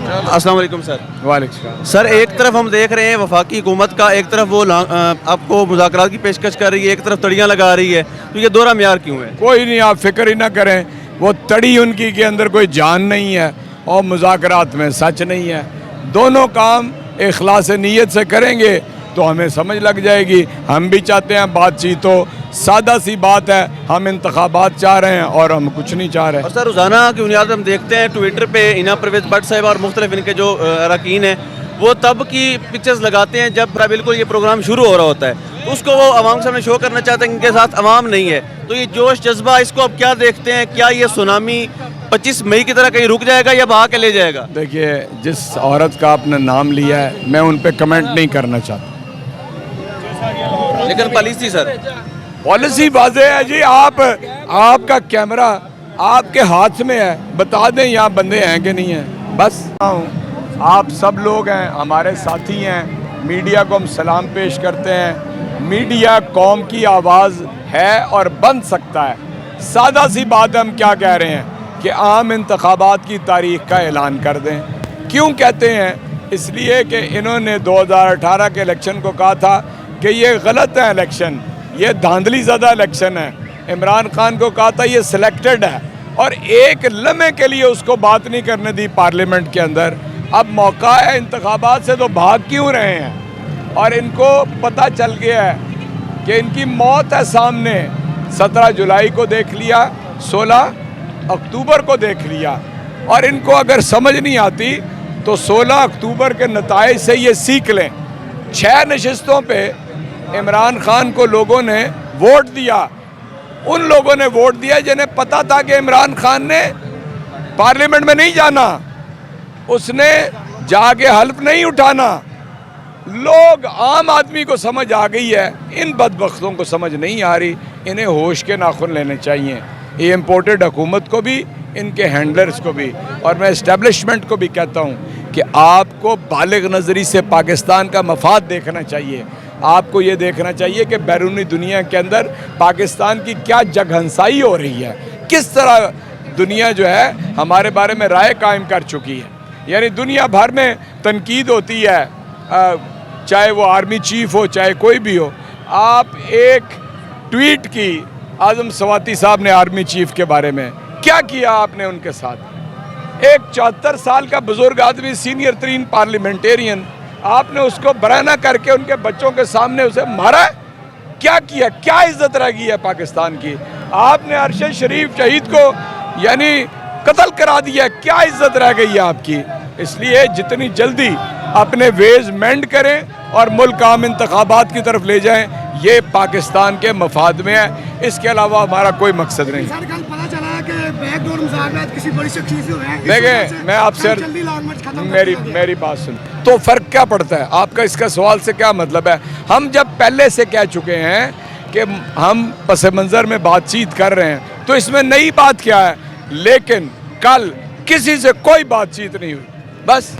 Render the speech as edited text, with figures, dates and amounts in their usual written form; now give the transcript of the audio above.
السلام علیکم سر. وعلیکم السلام. سر ایک طرف ہم دیکھ رہے ہیں وفاقی حکومت کا، ایک طرف وہ آپ کو مذاکرات کی پیشکش کر رہی ہے، ایک طرف تڑیاں لگا رہی ہے، تو یہ دوہرا معیار کیوں ہے؟ کوئی نہیں، آپ فکر ہی نہ کریں. وہ تڑی ان کی کے اندر کوئی جان نہیں ہے اور مذاکرات میں سچ نہیں ہے. دونوں کام اخلاص نیت سے کریں گے تو ہمیں سمجھ لگ جائے گی. ہم بھی چاہتے ہیں بات چیت ہو. سادہ سی بات ہے، ہم انتخابات چاہ رہے ہیں اور ہم کچھ نہیں چاہ رہے. اور سر روزانہ کی بنیاد پر ہم دیکھتے ہیں ٹویٹر پہ اینا پرویز بٹ صاحب اور مختلف ان کے جو اراکین ہیں وہ تب کی پکچرز لگاتے ہیں جب بالکل یہ پروگرام شروع ہو رہا ہوتا ہے، تو اس کو وہ عوام کے سامنے شو کرنا چاہتے ہیں، ان کے ساتھ عوام نہیں ہے. تو یہ جوش جذبہ اس کو اب کیا دیکھتے ہیں؟ کیا یہ سونامی 25 مئی کی طرح کہیں رک جائے گا یا بہا کے لے جائے گا؟ دیکھیے، جس عورت کا آپ نے نام لیا ہے میں ان پہ کمنٹ نہیں کرنا چاہتا. لیکن پالیسی سر پالیسی واضح ہے جی. آپ کا کیمرہ آپ کے ہاتھ میں ہے، بتا دیں یہاں بندے ہیں کہ نہیں ہیں. بس آپ سب لوگ ہیں، ہمارے ساتھی ہیں. میڈیا کو ہم سلام پیش کرتے ہیں. میڈیا قوم کی آواز ہے اور بن سکتا ہے. سادہ سی بات ہم کیا کہہ رہے ہیں کہ عام انتخابات کی تاریخ کا اعلان کر دیں. کیوں کہتے ہیں؟ اس لیے کہ انہوں نے 2018 کے الیکشن کو کہا تھا کہ یہ غلط ہے الیکشن، یہ دھاندلی زدہ الیکشن ہے. عمران خان کو کہا تھا یہ سلیکٹڈ ہے، اور ایک لمحے کے لیے اس کو بات نہیں کرنے دی پارلیمنٹ کے اندر. اب موقع ہے انتخابات سے، تو بھاگ کیوں رہے ہیں؟ اور ان کو پتہ چل گیا ہے کہ ان کی موت ہے سامنے. 17 جولائی کو دیکھ لیا، 16 اکتوبر کو دیکھ لیا. اور ان کو اگر سمجھ نہیں آتی تو 16 اکتوبر کے نتائج سے یہ سیکھ لیں. 6 نشستوں پہ عمران خان کو لوگوں نے ووٹ دیا. ان لوگوں نے ووٹ دیا جنہیں پتا تھا کہ عمران خان نے پارلیمنٹ میں نہیں جانا، اس نے جا کے حلف نہیں اٹھانا. لوگ عام آدمی کو سمجھ آ گئی ہے، ان بدبختوں کو سمجھ نہیں آ رہی. انہیں ہوش کے ناخن لینے چاہیے. یہ امپورٹڈ حکومت کو بھی، ان کے ہینڈلرز کو بھی، اور میں اسٹیبلشمنٹ کو بھی کہتا ہوں کہ آپ کو بالغ نظری سے پاکستان کا مفاد دیکھنا چاہیے. آپ کو یہ دیکھنا چاہیے کہ بیرونی دنیا کے اندر پاکستان کی کیا جگ ہنسائی ہو رہی ہے، کس طرح دنیا جو ہے ہمارے بارے میں رائے قائم کر چکی ہے. یعنی دنیا بھر میں تنقید ہوتی ہے، چاہے وہ آرمی چیف ہو چاہے کوئی بھی ہو. آپ ایک ٹویٹ کی اعظم سواتی صاحب نے آرمی چیف کے بارے میں، کیا کیا آپ نے ان کے ساتھ؟ ایک 74 سال کا بزرگ آدمی، سینئر ترین پارلیمنٹیرین، آپ نے اس کو برہنہ کر کے ان کے بچوں کے سامنے اسے مارا. کیا کیا؟ کیا عزت رہ گئی ہے پاکستان کی؟ آپ نے ارشد شریف شہید کو یعنی قتل کرا دیا. کیا عزت رہ گئی ہے آپ کی؟ اس لیے جتنی جلدی اپنے ویز مینڈ کریں اور ملک عام انتخابات کی طرف لے جائیں، یہ پاکستان کے مفاد میں ہے. اس کے علاوہ ہمارا کوئی مقصد نہیں. دیکھیں، میں آپ سے میری بات سن، تو فرق کیا پڑتا ہے؟ آپ کا اس کا سوال سے کیا مطلب ہے؟ ہم جب پہلے سے کہہ چکے ہیں کہ ہم پس منظر میں بات چیت کر رہے ہیں، تو اس میں نئی بات کیا ہے؟ لیکن کل کسی سے کوئی بات چیت نہیں ہوئی. بس